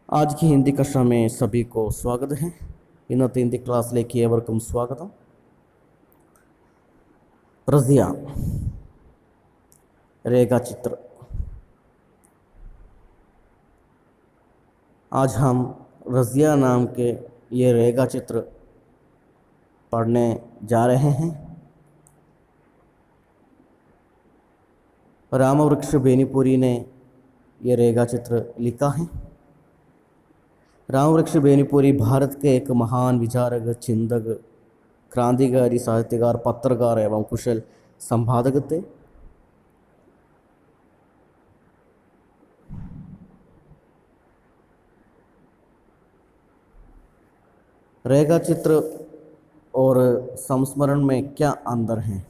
आज की हिंदी कक्षा में सभी को स्वागत है। इന്നത്തെ हिंदी ക്ലാസ്സിലേക്ക് ഏവർക്കും स्वागतम। रज़िया रेखा चित्र। आज हम रज़िया नाम के ये रेखा चित्र पढ़ने जा रहे हैं। रामवृक्ष बेनीपुरी ने ये रेखा चित्र लिखा है। रामवृक्ष बेनीपुरी भारत के एक महान विचारक, चिंतक, क्रांतिकारी, साहित्यकार, पत्रकार एवं कुशल संपादक थे। रेखा चित्र और संस्मरण में क्या अंतर है?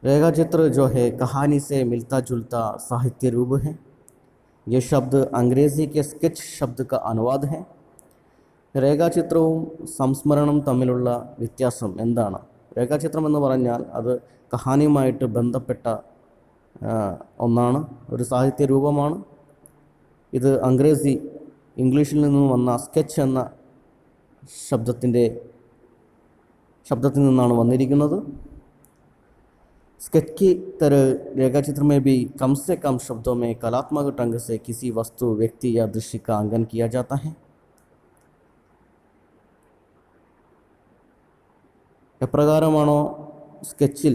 रेखा चित्र जो है कहानी से मिलता जुलता साहित्य रूप है। ये शब्द अंग्रेजी के स्केच शब्द का अनुवाद है। രേഖാചിത്രവും സംസ്മരണവും തമ്മിലുള്ള വ്യത്യാസം എന്താണ്? രേഖാചിത്രം എന്ന് പറഞ്ഞാൽ അത് കഹാനിയുമായിട്ട് ബന്ധപ്പെട്ട ഒന്നാണ്, ഒരു സാഹിത്യ രൂപമാണ്. ഇത് ഇംഗ്ലീഷിൽ നിന്നും വന്ന സ്കെച്ച് എന്ന ശബ്ദത്തിൽ നിന്നാണ് വന്നിരിക്കുന്നത്. स्केच की तरह रेखा चित्र में भी कम से कम शब्दों में कलात्मक ढंग से किसी वस्तु, व्यक्ति या दृश्य का अंकन किया जाता है. എപ്രകാരമാണോ സ്കെച്ചിൽ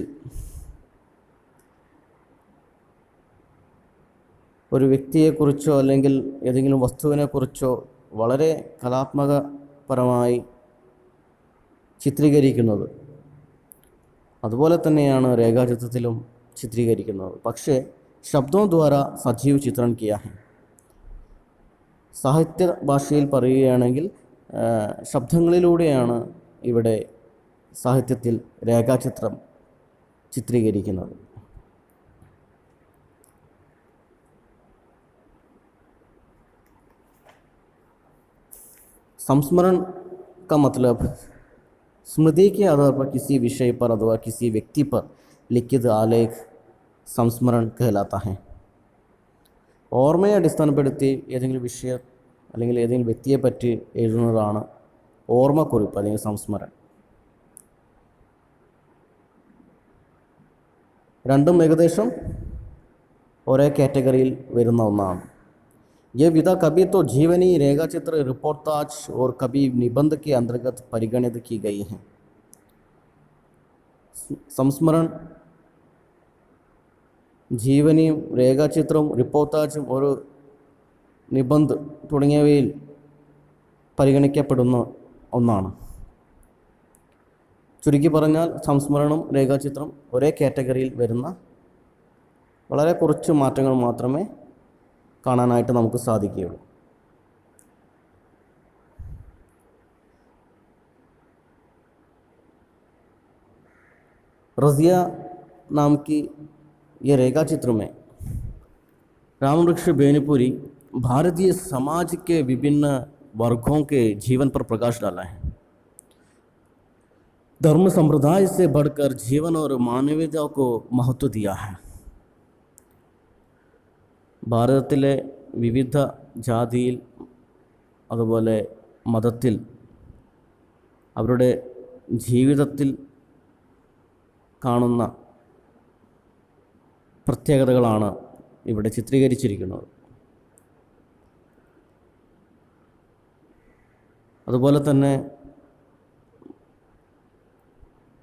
ഒരു വ്യക്തിയെക്കുറിച്ചോ അല്ലെങ്കിൽ ഏതെങ്കിലും വസ്തുവിനെക്കുറിച്ചോ വളരെ കലാത്മകപരമായി ചിത്രീകരിക്കുന്നത്, അതുപോലെ തന്നെയാണ് രേഖാചിത്രത്തിലും ചിത്രീകരിക്കുന്നത്. പക്ഷേ ശബ്ദോं द्वारा സജീവ് ചിത്रण किया है. സാഹിത്യ ഭാഷയിൽ പറയുകയാണെങ്കിൽ ശബ്ദങ്ങളിലൂടെയാണ് ഇവിടെ സാഹിത്യത്തിൽ രേഖാചിത്രം ചിത്രീകരിക്കുന്നത്. संस्मरण का मतलब स्मृति के आधार पर किसी विषय पर अथवा किसी व्यक्ति पर लिखित आलेख संस्मरण कहलाता है. ഓർമ്മയെ അടിസ്ഥാനപ്പെടുത്തി ഏതെങ്കിലും വിഷയം അല്ലെങ്കിൽ ഏതെങ്കിലും വ്യക്തിയെ പറ്റി എഴുതുന്നതാണ് ഓർമ്മക്കുറിപ്പ് അല്ലെങ്കിൽ സംസ്മरण. രണ്ടും ഏകദേശം ഒരേ കാറ്റഗറിയിൽ വരുന്ന ഒന്നാണ്. ये विधा कभी तो जीवनी, रेखा चित्र, रिपोर्टाज और कभी निबंध के अंतर्गत परिगणित की गई हैं. संस्मरण ജീവനിയും രേഖാചിത്രവും റിപ്പോർട്ടാജും ഒരു നിബന്ധ തുടങ്ങിയവയിൽ പരിഗണിക്കപ്പെടുന്ന ഒന്നാണ്. ചുരുക്കി പറഞ്ഞാൽ സംസ്മരണവും രേഖാചിത്രം ഒരേ കാറ്റഗറിയിൽ വരുന്ന വളരെ കുറച്ച് മാറ്റങ്ങൾ മാത്രമേ കാണാനായിട്ട് നമുക്ക് സാധിക്കുകയുള്ളൂ. रज़िया नाम की ये रेखा चित्र में रामवृक्ष बेनीपुरी भारतीय समाज के विभिन्न वर्गों के जीवन पर प्रकाश डाला है. धर्म संप्रदाय से बढ़कर जीवन और मानवीयता को महत्व दिया है. ഭാരതത്തിലെ വിവിധ ജാതിയിൽ അതുപോലെ മതത്തിൽ അവരുടെ ജീവിതത്തിൽ കാണുന്ന പ്രത്യേകതകളാണ് ഇവിടെ ചിത്രീകരിച്ചിരിക്കുന്നത്. അതുപോലെ തന്നെ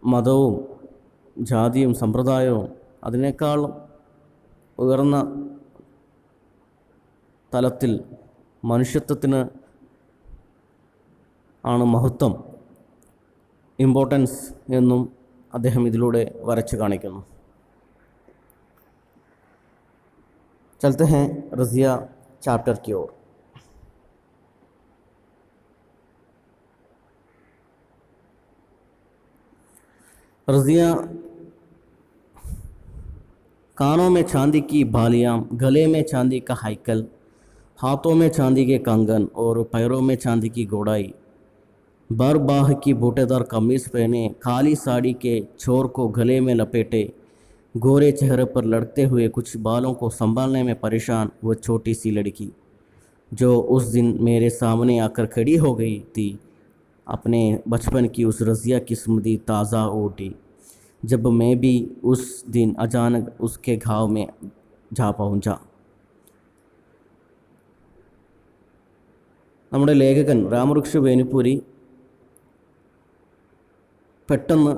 മതവും ജാതിയും സമ്പ്രദായവും അതിനേക്കാളും ഉയർന്ന തലത്തിൽ മനുഷ്യത്വത്തിന് ആണ് മഹത്വം, ഇമ്പോർട്ടൻസ് എന്നും അദ്ദേഹം ഇതിലൂടെ വരച്ചു കാണിക്കുന്നു. चलते हैं रज़िया चैप्टर की ओर. रज़िया कानों में चांदी की बालियां, गले में चांदी का हैकल, हाथों में चांदी के कंगन और पैरों में चांदी की गोड़ाई, बरबाह की बूटेदार कमीज पहने, काली साड़ी के छोर को गले में लपेटे, गोरे चेहरे पर लड़ते हुए कुछ बालों को संभालने में परेशान वो छोटी सी लड़की जो उस दिन मेरे सामने आकर खड़ी हो गई थी, अपने बचपन की उस रज़िया की स्मृति ताज़ा उठी जब मैं भी उस दिन अचानक उसके घाव में जा पहुंचा. നമ്മുടെ ലേഖകൻ രാമവൃക്ഷ വേനിപ്പൂരി പെട്ടെന്ന്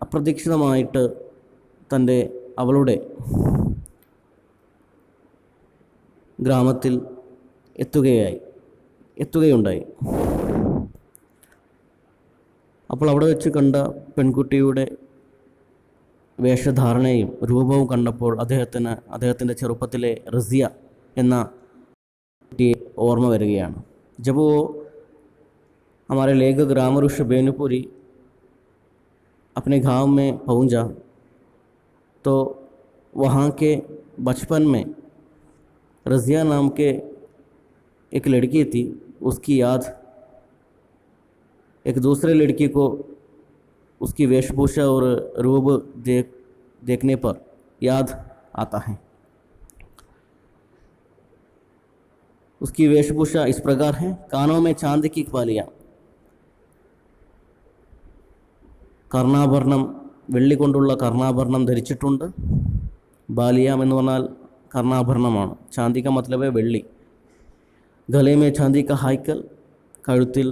അപ്രതീക്ഷിതമായിട്ട് അവളുടെ ഗ്രാമത്തിൽ എത്തുകയുണ്ടായി. അപ്പോൾ അവിടെ വെച്ച് കണ്ട പെൺകുട്ടിയുടെ വേഷധാരണയും രൂപവും കണ്ടപ്പോൾ അദ്ദേഹത്തിൻ്റെ ചെറുപ്പത്തിലെ റസിയ എന്ന കുട്ടിയെ ഓർമ്മ വരികയാണ്. जब वो हमारे लेखक रामवृक्ष बेनीपुरी अपने गांव में पहुंचा तो वहाँ के बचपन में रज़िया नाम के एक लड़की थी, उसकी याद एक दूसरे लड़की को उसकी वेशभूषा और रूप देखने पर याद आता है. उसकी वेशभूषा इस प्रकार है. कानों में चांदी की बालियाँ, കർണാഭരണം, വെള്ളി കൊണ്ടുള്ള കർണാഭരണം ധരിച്ചിട്ടുണ്ട്. ബാലിയാം എന്ന് പറഞ്ഞാൽ കർണാഭരണമാണ്. ചാന്തി का मतलब है വെള്ളി. ഗലെ में चांदी का हाइकल, കഴുത്തിൽ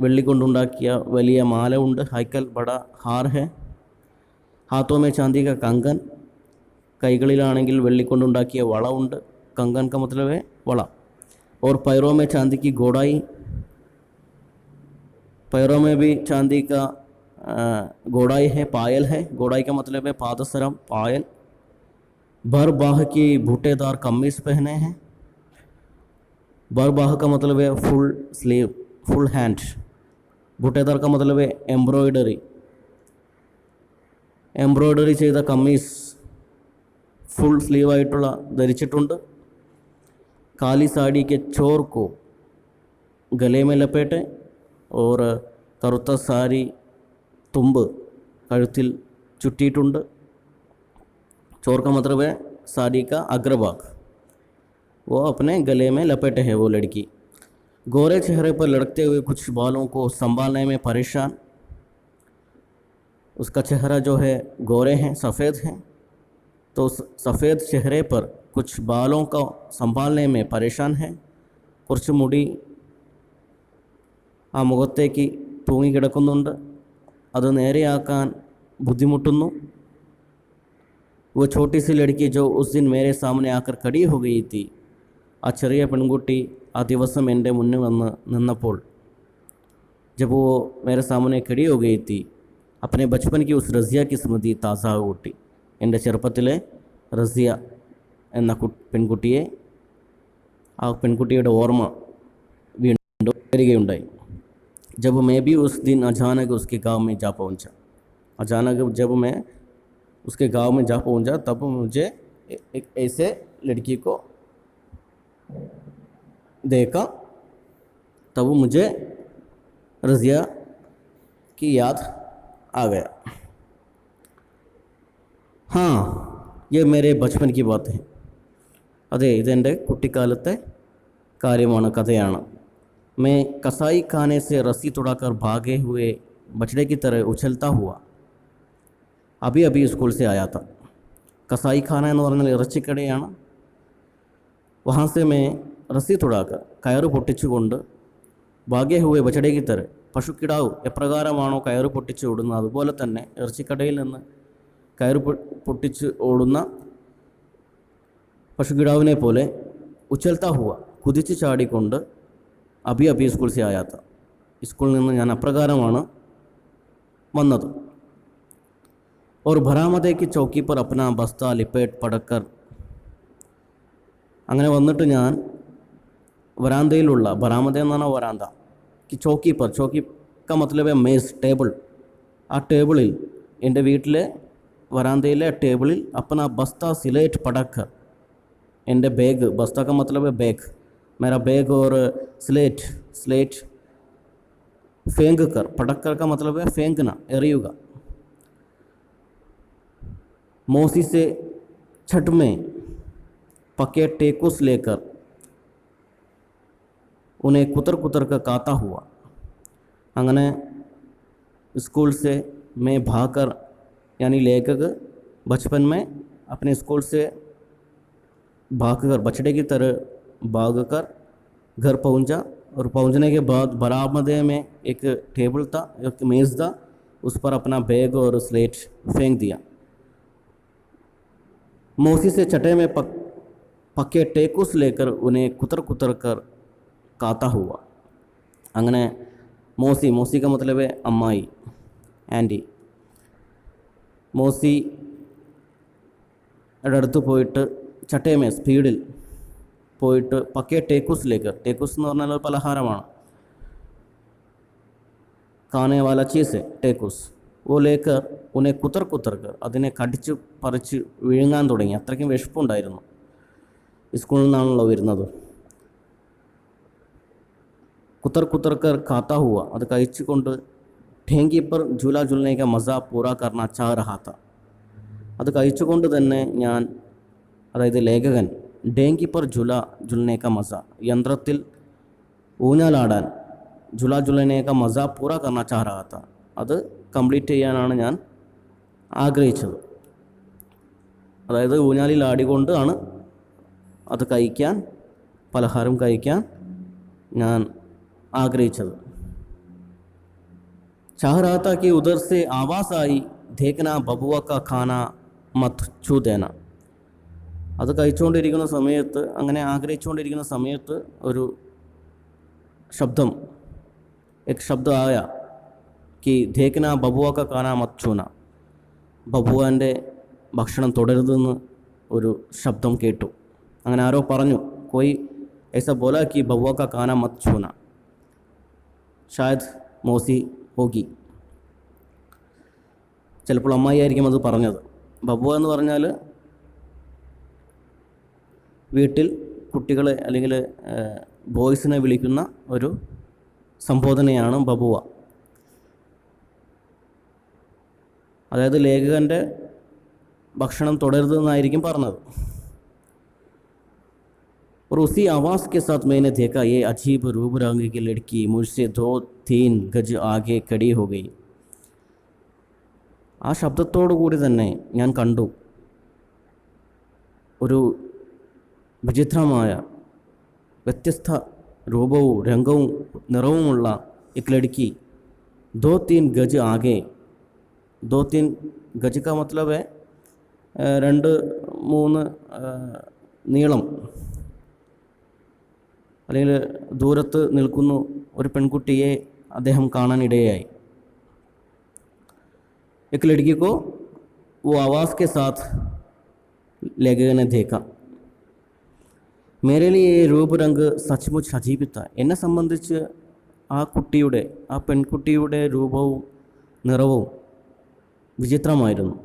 വെള്ളി കൊണ്ടുണ്ടാക്കിയ വലിയ മാല ഉണ്ട്. हाइकल बड़ा हार है. हाथों में चांदी का कंगन, കൈകളിലാണെങ്കിൽ വെള്ളി കൊണ്ടുണ്ടാക്കിയ വള ഉണ്ട്. कंगन का मतलब है वड़ा. और पैरों में चांदी की गोड़ाई, पैरों में भी चांदी का गोड़ाई है, पायल है. गोड़ाई का मतलब है पादसरम, पायल. भर बाह की बूटेदार कमीज पहने हैं. भर बाह का मतलब है फुल स्लीव, फुल हैंड. बूटेदार का मतलब है എംബ്രോയ്ഡറി ചെയ്ത കമ്മീസ് ഫുൾ സ്ലീവായിട്ടുള്ള ധരിച്ചിട്ടുണ്ട്. काली साड़ी के चोर को गले में लपेटे और करुत्ता सारी തുമ്പ് കഴുത്തിൽ ചുറ്റിയിട്ടുണ്ട്. चोर का मतलब है साड़ी का अग्रभाग, वो अपने गले में लपेटे है वो लड़की. गोरे चेहरे पर लड़कते हुए कुछ बालों को संभालने में परेशान. उसका चेहरा जो है गोरे हैं, सफ़ेद हैं, तो सफ़ेद चेहरे पर कुछ बालों को संभालने में परेशान है. കുറച്ച് മുടി ആ മുഖത്തേക്ക് തൂങ്ങിക്കിടക്കുന്നുണ്ട്, അത് നേരെയാക്കാൻ ബുദ്ധിമുട്ടുന്നു. वो छोटी सी लड़की जो उस दिन मेरे सामने आकर खड़ी हो गई थी, ആ ചെറിയ പെൺകുട്ടി ആ ദിവസം എൻ്റെ മുന്നിൽ വന്ന് നിന്നപ്പോൾ, जब वो मेरे सामने खड़ी हो गई थी, अपने बचपन की उस रज़िया की स्मृति ताज़ा ഊട്ടി. എൻ്റെ ചെറുപ്പത്തിലെ റസിയ എന്ന പെൺകുട്ടിയെ, ആ പെൺകുട്ടിയുടെ ഓർമ്മ വീണ്ടും വരികയുണ്ടായി. जब मैं भी उस दिन अचानक उसके गांव में जा पहुंचा. अचानक जब मैं उसके गांव में जा पहुंचा तब मुझे एक ऐसे लड़की को देखा, तब मुझे रज़िया की याद आ गया. हाँ, ये मेरे बचपन की बात है. അതെ, ഇതെൻ്റെ കുട്ടിക്കാലത്തെ കാര്യമാണ്, കഥയാണ്. मैं कसाई खाने से रस्सी तोड़ाकर भागे हुए बछड़े की तरह उछलता हुआ अभी अभी स्कूल से आया था. कसाई खाना എന്ന് പറഞ്ഞാൽ ഇറച്ചിക്കടയാണ്. वहाँ से मैं रस्सी तोड़ाकर കയറ് പൊട്ടിച്ചുകൊണ്ട് ഭാഗ്യ ഹുവെ ബച്ചടേ की तरह, പശുക്കിടാവ് എപ്രകാരമാണോ കയറ് പൊട്ടിച്ച് ഓടുന്നത് അതുപോലെ തന്നെ ഇറച്ചിക്കടയിൽ നിന്ന് കയറ് പൊട്ടിച്ച് ഓടുന്ന പശുക്കിടാവിനെ പോലെ ഉച്ചൽത്താ ഹുവ കുതിച്ച് ചാടിക്കൊണ്ട് അഭി അഭി സ്കൂൾ സെ ആയാ താ, സ്കൂളിൽ നിന്ന് ഞാൻ അപ്രകാരമാണ് വന്നത്. और बरामदे की चौकी पर अपना बस्ता लिपेट पड़कर, അങ്ങനെ വന്നിട്ട് ഞാൻ വരാന്തയിലുള്ള, ബറാമദ എന്നാണ് വരാന്ത, ചൗക്കി പർ, ചൗക്കി का मतलब है मेज़, ടേബിൾ, ആ ടേബിളിൽ, എൻ്റെ വീട്ടിലെ വരാന്തയിലെ ടേബിളിൽ अपना बस्ता सिलेट पड़कर, എൻ്റെ बैग, बस्ता का मतलब है बैग, मेरा बैग और स्लेट फेंक कर, पटक कर का मतलब है फेंकना, एरियुगा. मौसी से छठ में पके टेकुस लेकर उन्हें कुतर कुतर कर काता हुआ. അങ്ങനെ स्कूल से मैं भागकर, यानी लेखक बचपन में अपने स्कूल से भागकर बछड़े की तरह भागकर घर पहुंचा. और पहुंचने के बाद बरामदे में एक टेबल था, एक मेज़ था, उस पर अपना बैग और स्लेट फेंक दिया. मौसी से छठे में पके टेकुस लेकर उन्हें कुतर कुतर कर काता हुआ. അങ്ങനെ मौसी का मतलब है अम्माई, ആൻറ്റി. മോസിയുടെ അടുത്ത് പോയിട്ട് ചട്ടയമേ സ്പീഡിൽ പോയിട്ട് പക്കേ ടേക്കുസിലേക്ക്, ടേക്കുസ് എന്ന് പറഞ്ഞാൽ ഒരു പലഹാരമാണ്, खाने वाला चीज़ है टेकुस, वो लेकर उन्हें कुतर कुतर कर അതിനെ കടിച്ച് പറിച്ച് വിഴുങ്ങാൻ തുടങ്ങി. അത്രയ്ക്കും വിശപ്പുണ്ടായിരുന്നു. സ്കൂളിൽ നിന്നാണല്ലോ വരുന്നത്. कुतर कुतर कर खाता हुआ, അത് കഴിച്ചുകൊണ്ട് ഠേങ്കി पर झूला झूलने का मज़ा पूरा करना चाह रहा था. അത് കഴിച്ചുകൊണ്ട് തന്നെ ഞാൻ, അതായത് ലേഖകൻ, ഡേങ്കി पर झूला झूलने का मज़ा, യന്ത്രത്തിൽ ഊഞ്ഞാലാടാൻ, झूला झूलने का मज़ा पूरा करना चाह रहा था, അത് കംപ്ലീറ്റ് ചെയ്യാനാണ് ഞാൻ ആഗ്രഹിച്ചത്. അതായത് ഊഞ്ഞാലിൽ ആടിക്കൊണ്ടാണ് അത് കഴിക്കാൻ, പലഹാരം കഴിക്കാൻ ഞാൻ ആഗ്രഹിച്ചത്. चाह रहा था कि उधर से आवाज़ आई, देखना बबुआ का खाना मत छू देना. അത് കഴിച്ചുകൊണ്ടിരിക്കുന്ന സമയത്ത്, അങ്ങനെ ആഗ്രഹിച്ചുകൊണ്ടിരിക്കുന്ന സമയത്ത് ഒരു ശബ്ദം, एक शब्द आया कि देखना बबुआ का खाना मत छूना, ബബുവാൻ്റെ ഭക്ഷണം തൊടരുതെന്ന് ഒരു ശബ്ദം കേട്ടു. അങ്ങനെ ആരോ പറഞ്ഞു, कोई ऐसा बोला कि बबुआ का खाना मत छूना. शायद മോസി ഹോഗി, ചിലപ്പോൾ അമ്മായി ആയിരിക്കും അത് പറഞ്ഞത്. ബബുവ എന്ന് പറഞ്ഞാൽ വീട്ടിൽ കുട്ടികളെ അല്ലെങ്കിൽ ബോയ്സിനെ വിളിക്കുന്ന ഒരു സംബോധനയാണ് ബബുവ. അതായത് ലേഖകൻ്റെ ഭക്ഷണം തുടരുതെന്നായിരിക്കും പറഞ്ഞത്. और उसी आवाज़ के साथ मैंने देखा ये अजीब रूप रंग की लड़की मुझसे 2-3 गज आगे खड़ी हो गई. ആ ശബ്ദത്തോടു കൂടി തന്നെ ഞാൻ കണ്ടു ഒരു വിചിത്രമായ, വ്യത്യസ്ത രൂപവും രംഗവും നിറവുമുള്ള एक लड़की 2-3 गज आगे. 2-3 गज का मतलब है 2-3 നീളം, അല്ലെങ്കിൽ ദൂരത്ത് നിൽക്കുന്ന ഒരു പെൺകുട്ടിയെ അദ്ദേഹം കാണാനിടയായി. एक लड़की को वो आवाज़ के साथ लेखक ने देखा. मेरे लिए ये रूप रंग सचमुच अजीब था. എന്നെ സംബന്ധിച്ച് ആ കുട്ടിയുടെ, ആ പെൺകുട്ടിയുടെ രൂപവും നിറവും വിചിത്രമായിരുന്നു.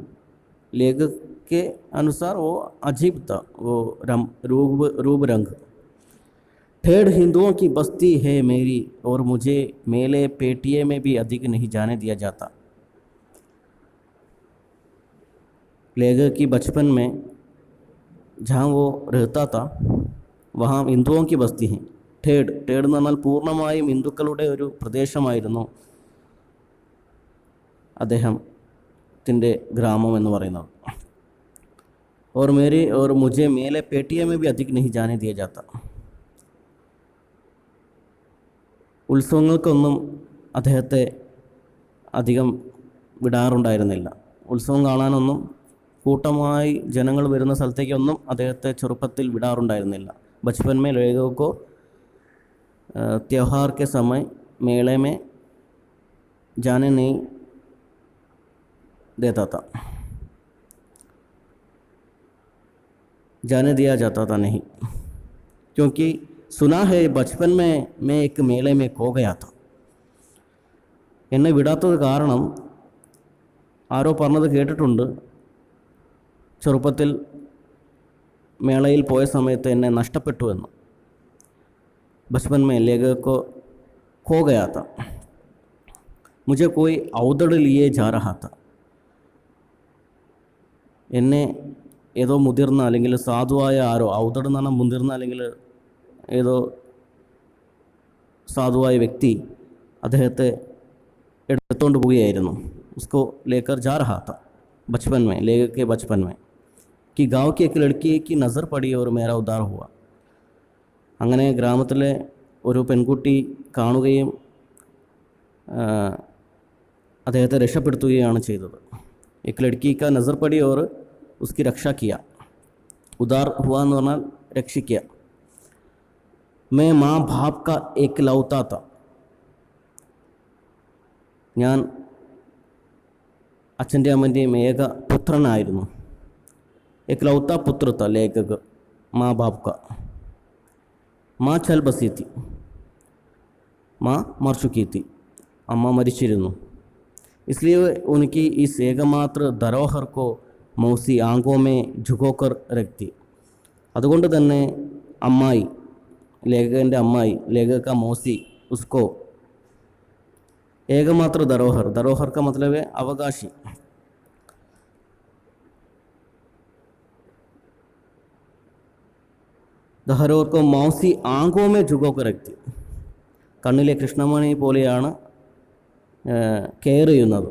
लेखक के अनुसार वो अजीब था, वो रूप रंग. ठेठ हिंदुओं की बस्ती है मेरी और मुझे मेले पेटिए में भी अधिक नहीं जाने दिया जाता. लेखक की बचपन में जहाँ वो रहता था वहाँ हिंदुओं की बस्ती है. ठेठ എന്ന് പറഞ്ഞാൽ പൂർണ്ണമായും ഹിന്ദുക്കളുടെ ഒരു പ്രദേശമായിരുന്നു അദ്ദേഹത്തിൻ്റെ ഗ്രാമം എന്ന് പറയുന്നത്. और मुझे मेले पेटिए में भी अधिक नहीं जाने दिया जाता. ഉത്സവങ്ങൾക്കൊന്നും അദ്ദേഹത്തെ അധികം വിടാറുണ്ടായിരുന്നില്ല. ഉത്സവം കാണാനൊന്നും, കൂട്ടമായി ജനങ്ങൾ വരുന്ന സ്ഥലത്തേക്കൊന്നും അദ്ദേഹത്തെ ചെറുപ്പത്തിൽ വിടാറുണ്ടായിരുന്നില്ല. बचपन में लोगों को त्यौहार के समय मेले में जाने नहीं देता था, जाने दिया जाता था नहीं, क्योंकि सुना है बचपन में मैं एक मेले में खो गया था. എന്നെ വിടാത്തത് കാരണം ആരോ പറഞ്ഞത് കേട്ടിട്ടുണ്ട്, ചെറുപ്പത്തിൽ മേളയിൽ പോയ സമയത്ത് എന്നെ നഷ്ടപ്പെട്ടു എന്ന്. बचपन में लेखक को खो गया था, मुझे कोई औदड़ लिए जा रहा था. എന്നെ ഏതോ മുതിർന്ന അല്ലെങ്കിൽ സാധുവായ ആരോ, ഔദഡ് എന്ന് പറഞ്ഞാൽ മുതിർന്ന അല്ലെങ്കിൽ ഏതോ സാധുവായ വ്യക്തി അദ്ദേഹത്തെ എടുത്തുകൊണ്ട് പോവുകയായിരുന്നു. उसको लेकर जा रहा था बचपन में, ले के बचपन में कि गाँव की एक लड़की की नज़र पड़ी और मेरा उद्धार हुआ. അങ്ങനെ ഗ്രാമത്തിലെ ഒരു പെൺകുട്ടി കാണുകയും അദ്ദേഹത്തെ രക്ഷപ്പെടുത്തുകയാണ് ചെയ്തത്. एक लड़की का नज़र पड़ी और उसकी रक्षा किया. उदार हुआ എന്ന് പറഞ്ഞാൽ രക്ഷിക്കുക. मैं माँ बाप का एक लौता था. ഞാൻ അച്ഛൻ്റെ അമ്മൻ്റെയും ഏക പുത്രനായിരുന്നു. एक लौता पुत्र था लेखक माँ बाप का. माँ चल बसी थी. माँ मर चुकी थी. अम्मा मरिച്ചിരുന്നു. इसलिए उनकी इस एकमात्र धरोहर को मौसी आंखों में झुकोकर रखती. അതുകൊണ്ട് തന്നെ അമ്മായി, ലേഖകൻ്റെ അമ്മായി, ലേഖക മൗസി, ഉസ്കോ एकमात्र धरोहर, धरोहर का मतलब है अवकाशी, धरोहर को मौसी आंखों में झुकोकर रखती. കണ്ണിലെ കൃഷ്ണമണി പോലെയാണ് കെയർ ചെയ്യുന്നത്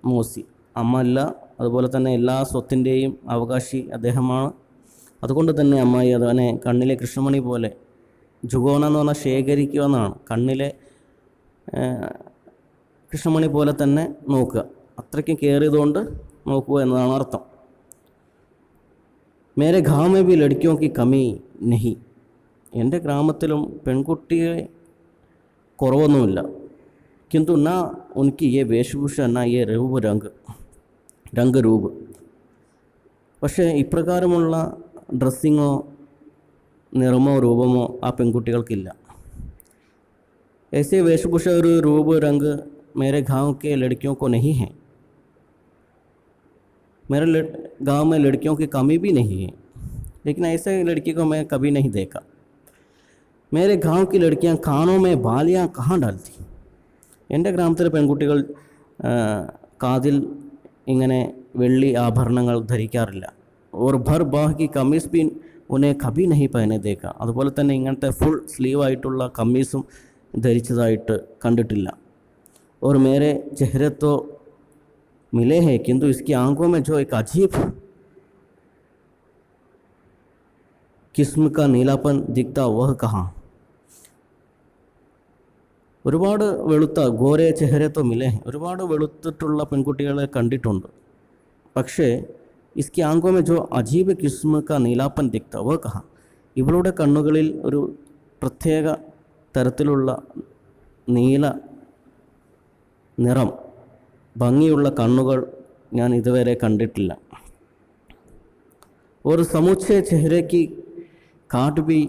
മൗസി. അമ്മ അല്ല, അതുപോലെ തന്നെ എല്ലാ സ്വത്തിൻ്റെയും അവകാശി അദ്ദേഹമാണ്. അതുകൊണ്ട് തന്നെ അമ്മായി അവനെ കണ്ണിലെ കൃഷ്ണമണി പോലെ, ജുഗോണ എന്ന് പറഞ്ഞാൽ ശേഖരിക്കുക എന്നാണ്, കണ്ണിലെ കൃഷ്ണമണി പോലെ തന്നെ നോക്കുക, അത്രയ്ക്കും കെയർ ചെയ്തുകൊണ്ട് നോക്കുക എന്നതാണ് അർത്ഥം. മേരെ ഗാവ് മേ ഭി ലഡ്കിയോ കി കമി നഹി. എൻ്റെ ഗ്രാമത്തിലും പെൺകുട്ടിയെ കുറവൊന്നുമില്ല. കിന്തു ന ഉൻകി യേ വേഷഭൂഷ ന യേ രൂപ് രംഗരൂപ്. പക്ഷേ ഇപ്രകാരമുള്ള ഡ്രസ്സിങ്ങോ നിറമോ രൂപമോ ആ പെൺകുട്ടികൾക്കില്ല. ऐसे वेशभूषा और रूप रंग मेरे गांव के लड़कियों को नहीं है. मेरे गांव में लड़कियों की कमी भी नहीं है, लेकिन ऐसे लड़की को मैं कभी नहीं देखा. मेरे गांव की लड़कियां कानों में बालियां कहाँ डालती. എൻ്റെ ഗ്രാമത്തിലെ പെൺകുട്ടികൾ കാതിൽ ഇങ്ങനെ വെള്ളി ആഭരണങ്ങൾ ധരിക്കാറില്ല. और भर बाह की कमीज भी उन्हें कभी नहीं पहने देखा. അതുപോലെ തന്നെ ഇങ്ങനത്തെ ഫുൾ സ്ലീവ് ആയിട്ടുള്ള കമ്മീസും ധരിച്ചതായിട്ട് കണ്ടിട്ടില്ല. और मेरे चेहरे तो मिले हैं, किंतु इसकी आंखों में जो एक अजीब किस्म का नीलापन दिखता वह कहाँ. ഒരുപാട് വെളുത്ത ഗോരെ ചെഹരെ തോ മിലേ ഹെ, ഒരുപാട് വെളുത്തിട്ടുള്ള പെൺകുട്ടികളെ കണ്ടിട്ടുണ്ട്. പക്ഷേ ഇസ്കി ആങ്കോ മേ ജോ അജീബ് കിസ്മ കാ നീലാപ്പൻ ദിക്ത വ കഹാ. ഇവളുടെ കണ്ണുകളിൽ ഒരു പ്രത്യേക തരത്തിലുള്ള നീല നിറം, ഭംഗിയുള്ള കണ്ണുകൾ ഞാൻ ഇതുവരെ കണ്ടിട്ടില്ല. और समूचे चेहरे की काट भी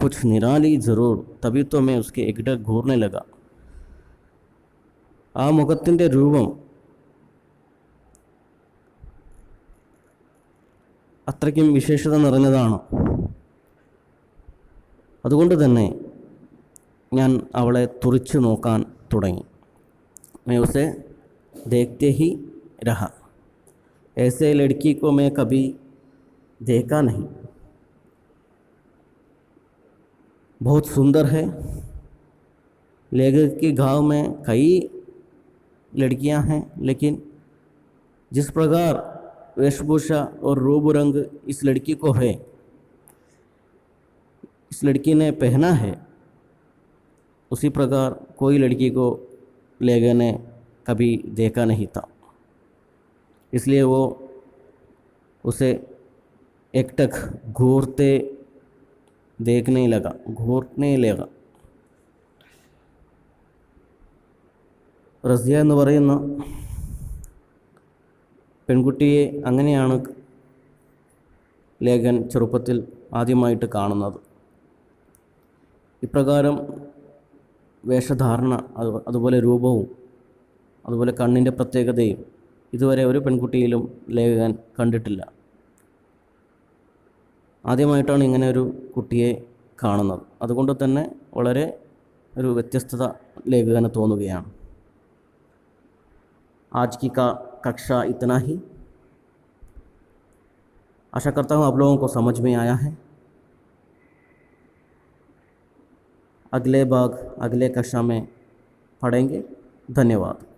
कुछ निराली ज़रूर. तभी तो मैं उसके एकटक घूरने लगा. ആ മുഖത്തിൻ്റെ രൂപം അത്രയ്ക്കും വിശേഷത നിറഞ്ഞതാണ്. അതുകൊണ്ട് തന്നെ ഞാൻ അവളെ തുറിച്ചു നോക്കാൻ തുടങ്ങി. मैं उसे देखते ही रहा. ऐसे लड़की को मैं कभी देखा नहीं. बहुत सुंदर है. लेखक के गांव में कई लड़कियां हैं, लेकिन जिस प्रकार वेशभूषा और रूप रंग इस लड़की को है, इस लड़की ने पहना है, उसी प्रकार कोई लड़की को लेखक ने कभी देखा नहीं था. इसलिए वो उसे एकटक घूरने लगा. റസിയ എന്ന് പറയുന്ന പെൺകുട്ടിയെ അങ്ങനെയാണ് ലേഖൻ ചെറുപ്പത്തിൽ ആദ്യമായിട്ട് കാണുന്നത്. ഇപ്രകാരം വേഷധാരണ, അതുപോലെ രൂപവും, അതുപോലെ കണ്ണിൻ്റെ പ്രത്യേകതയും ഇതുവരെ ഒരു പെൺകുട്ടിയിലും ലേഖകൻ കണ്ടിട്ടില്ല. ആദ്യമായിട്ടാണ് ഇങ്ങനെ ഒരു കുട്ടിയെ കാണുന്നത്. അതുകൊണ്ട് തന്നെ വളരെ ഒരു വ്യത്യസ്തത ലേഖകന് തോന്നുകയാണ്. आज की कक्षा इतना ही. आशा करता हूँ आप लोगों को समझ में आया है। अगले भाग अगले कक्षा में पढ़ेंगे। धन्यवाद।